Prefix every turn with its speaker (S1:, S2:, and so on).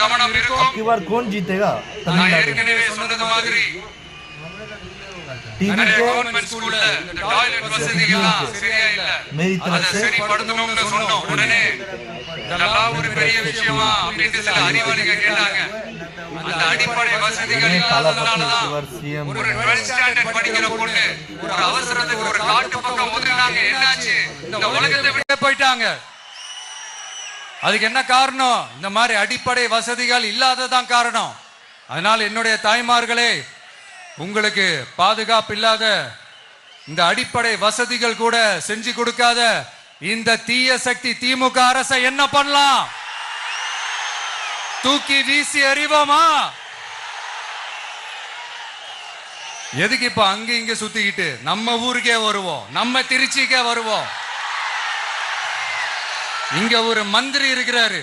S1: கவனம் இருக்கும்.
S2: अब की बार कौन जीतेगा?
S1: நான் ஏற்கனவே சொன்னது மாதிரி
S2: टीवी के
S1: கவர்மெண்ட் ஸ்கூல்ல டாய்லெட் வசதிகள்லாம் சரியா இல்ல.
S2: मेरी तरफ
S1: அதை
S2: से
S1: சரிப்படுத்தணும்னு சொன்னோம். உடனே இதெல்லாம் ஒரு பெரிய விஷயமா அப்படின்னு சில அறிவாளிங்க கேட்டாங்க. அந்த அடிப்படை வசதிகள் இல்லாததுனாலதான் ஒரு 12th ஸ்டாண்டர்ட் படிக்கிற பொண்ணு ஒரு அவசரத்துக்கு ஒரு காட்டு பக்கம் ஒதுங்கினாங்க. என்னாச்சு? இந்த உலகத்தை விட்டு போயிட்டாங்க. அதுக்கு என்ன காரணம்? இந்த மாதிரி அடிப்படை வசதிகள் இல்லாததான் காரணம். அதனால் என்னுடைய தாய்மார்களே, உங்களுக்கு பாதுகாப்பு இல்லாத இந்த அடிப்படை வசதிகள் கூட செஞ்சு கொடுக்காத இந்த தீய சக்தி திமுக அரசை என்ன பண்ணலாம்? தூக்கி வீசி அறிவோமா? எதுக்கு இப்ப அங்க இங்க சுத்திக்கிட்டு நம்ம ஊருக்கே வருவோம், நம்ம திருச்சிக்கே வருவோம். இங்க ஒரு மந்திரி இருக்கிறாரு.